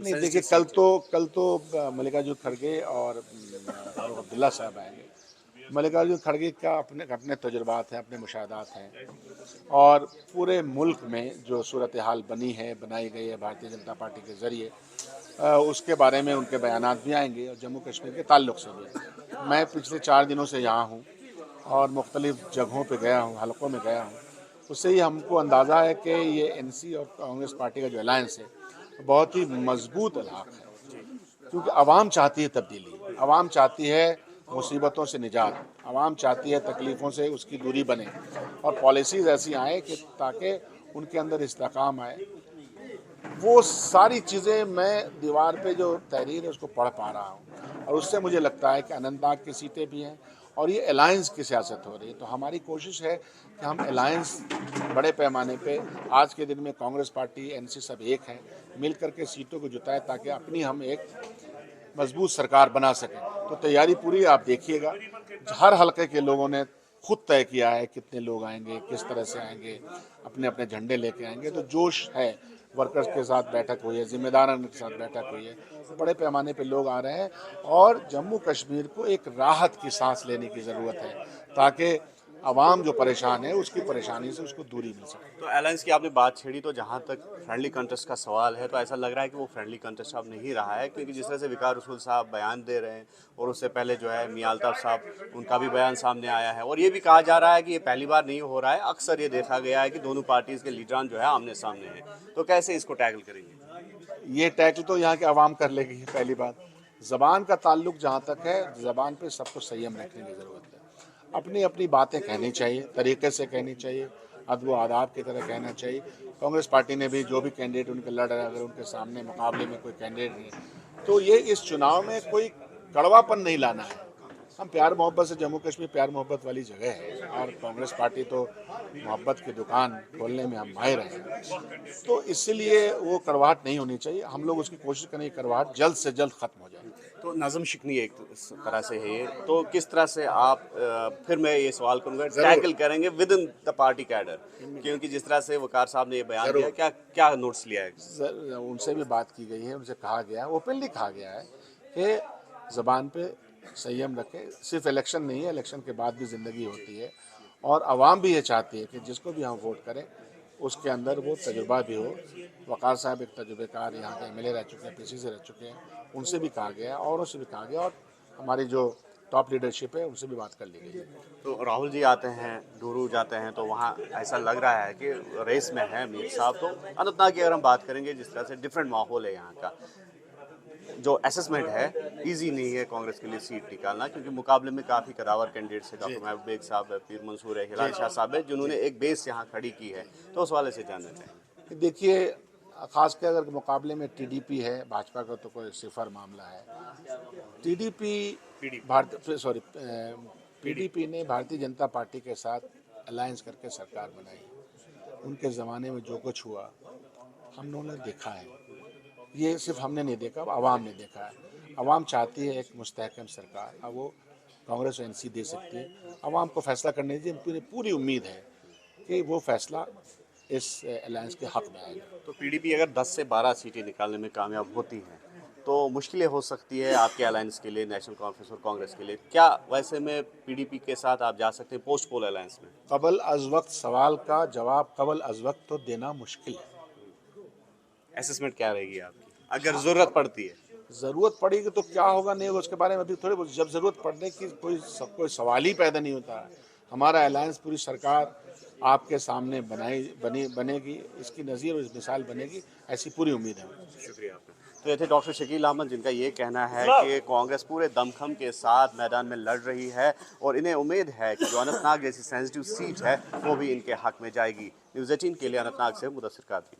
नहीं देखिए, कल तो मल्लिकार्जुन खड़गे और फारूक अब्दुल्ला साहब आएंगे। मल्लिकार्जुन खड़गे का अपने अपने तजुर्बात हैं, अपने मुशाहदात हैं, और पूरे मुल्क में जो सूरत हाल बनी है, बनाई गई है भारतीय जनता पार्टी के ज़रिए, उसके बारे में उनके बयानात भी आएंगे, और जम्मू कश्मीर के ताल्लुक़ से भी। मैं पिछले 4 दिनों से यहाँ हूँ और मुख्तलिफ़ जगहों पे गया हूँ, हलकों में गया हूँ। उससे ही हमको अंदाज़ा है कि ये एनसी और कांग्रेस पार्टी का जो अलायंस है, बहुत ही मजबूत इलाक़ है, क्योंकि आवाम चाहती है तब्दीली, आवाम चाहती है मुसीबतों से निजात, आवाम चाहती है तकलीफ़ों से उसकी दूरी बने, और पॉलिसीज़ ऐसी आए कि ताकि उनके अंदर इस्तेकाम आए। वो सारी चीज़ें मैं दीवार पे जो तहरीर है उसको पढ़ पा रहा हूँ, और उससे मुझे लगता है कि अनंतनाग की सीटें भी हैं, और ये अलायंस की सियासत हो रही है। तो हमारी कोशिश है कि हम अलायंस बड़े पैमाने पे, आज के दिन में कांग्रेस पार्टी, एनसी सब एक हैं, मिल करके सीटों को जुटाएं ताकि अपनी हम एक मजबूत सरकार बना सकें। तो तैयारी पूरी, आप देखिएगा, हर हलके के लोगों ने खुद तय किया है कितने लोग आएंगे, किस तरह से आएंगे, अपने अपने झंडे लेके आएंगे। तो जोश है, वर्कर्स के साथ बैठक हुई है, जिम्मेदारों के साथ बैठक हुई है, तो बड़े पैमाने पे लोग आ रहे हैं, और जम्मू कश्मीर को एक राहत की सांस लेने की ज़रूरत है, ताकि आवाम जो परेशान है उसकी परेशानी से उसको दूरी मिल सके। तो अलायंस की आपने बात छेड़ी, तो जहाँ तक फ्रेंडली कंटेस्ट का सवाल है, तो ऐसा लग रहा है कि वो फ्रेंडली कंटेस्ट अब नहीं रहा है, क्योंकि जिस तरह से विकार रसूल साहब बयान दे रहे हैं, और उससे पहले जो है मियां अल्ताफ साहब, उनका भी बयान सामने आया है, और ये भी कहा जा रहा है कि ये पहली बार नहीं हो रहा है, अक्सर ये देखा गया है कि दोनों पार्टीज़ के लीडरान जो है आमने सामने हैं। तो कैसे इसको टैकल करेंगे? ये टैकल तो यहाँ के आवाम कर लेगी, पहली बात। ज़बान का ताल्लुक जहाँ तक है, ज़बान पे सबको संयम रखने की ज़रूरत है। अपनी अपनी बातें कहनी चाहिए, तरीके से कहनी चाहिए, अदब व आदाब की तरह कहना चाहिए। कांग्रेस पार्टी ने भी जो भी कैंडिडेट उनके लड़ रहे हैं, अगर उनके सामने मुकाबले में कोई कैंडिडेट नहीं, तो ये इस चुनाव में कोई कड़वापन नहीं लाना है। हम प्यार मोहब्बत से, जम्मू कश्मीर प्यार मोहब्बत वाली जगह है, और कांग्रेस पार्टी तो मोहब्बत की दुकान खोलने में हम माहिर हैं। तो इसलिए वो कड़वाहट नहीं होनी चाहिए। हम लोग उसकी कोशिश करें कड़वाहट जल्द से जल्द खत्म हो जाए। तो नज़म शिकनी एक तरह से है ये, तो किस तरह से आप फिर मैं ये सवाल करूंगा, टैकल करेंगे with in the party cadre, क्योंकि जिस तरह से वकार साहब ने ये बयान दिया, क्या क्या नोट्स लिया है? उनसे भी बात की गई है, उनसे कहा गया है, ओपनली कहा गया है कि ज़बान पे संयम रखें। सिर्फ इलेक्शन नहीं है, इलेक्शन के बाद भी ज़िंदगी होती है, और आवाम भी ये चाहती है कि जिसको भी हम वोट करें उसके अंदर वो तजुर्बा भी हो। वकार साहब एक तजुर्बेकार यहाँ के एमएलए रह चुके हैं, पीसी से रह चुके हैं, उनसे भी कहा गया, औरों से भी कहा गया, और हमारी जो टॉप लीडरशिप है उनसे भी बात कर ली गई है। तो राहुल जी आते हैं, डूरू जाते हैं, तो वहाँ ऐसा लग रहा है कि रेस में है मीर साहब। तो अनंतनाग की अगर हम बात करेंगे, जिस तरह से डिफरेंट माहौल है यहाँ का, जो असेसमेंट है, इजी नहीं है कांग्रेस के लिए सीट निकालना, क्योंकि मुकाबले में काफ़ी कदावर कैंडिडेट्स है, डॉक्टर महबूब बेग साहब है, पीर मंसूर है, हिलाल शाह साहब है, जिन्होंने एक बेस यहाँ खड़ी की है। तो उस वाले से जानना चाहिए। देखिए, खास कर अगर मुकाबले में टीडीपी है, भाजपा का तो कोई सिफर मामला है। पीडीपी ने भारतीय जनता पार्टी के साथ अलायंस करके सरकार बनाई। उनके ज़माने में जो कुछ हुआ हम लोगों ने देखा है। ये सिर्फ हमने नहीं देखा, आवाम ने देखा है। आवाम चाहती है एक मुस्तहकम सरकार, अब वो कांग्रेस और एनसी दे सकती है। आवाम को फैसला करने दीजिए, पूरी उम्मीद है कि वो फैसला इस अलायंस के हक में आएगा। तो पीडीपी अगर 10 से 12 सीटें निकालने में कामयाब होती हैं, तो मुश्किलें हो सकती है आपके अलायंस के लिए, नेशनल कॉन्फ्रेंस और कांग्रेस के लिए। क्या वैसे में पीडीपी के साथ आप जा सकते हैं पोस्ट पोल अलायंस में? कबल अज़ वक्त सवाल का जवाब कबल अज़ वक्त तो देना मुश्किल है। असेसमेंट क्या रहेगी आपकी अगर ज़रूरत पड़ती है? ज़रूरत पड़ेगी तो क्या होगा नहीं होगा उसके बारे में अभी थोड़ी, जब ज़रूरत पड़ने की कोई सवाल ही पैदा नहीं होता है। हमारा अलायंस, पूरी सरकार आपके सामने बनेगी, इसकी नज़ीर और इस मिसाल बनेगी, ऐसी पूरी उम्मीद है। शुक्रिया आपका। तो ये थे डॉक्टर शकील अहमद, जिनका ये कहना है कि कांग्रेस पूरे दमखम के साथ मैदान में लड़ रही है, और इन्हें उम्मीद है कि जो अनंतनाग जैसी सेंसिटिव सीट है वो भी इनके हक में जाएगी। न्यूज़ 18 के लिए अनंतनाग से मुदस्सिर कादरी।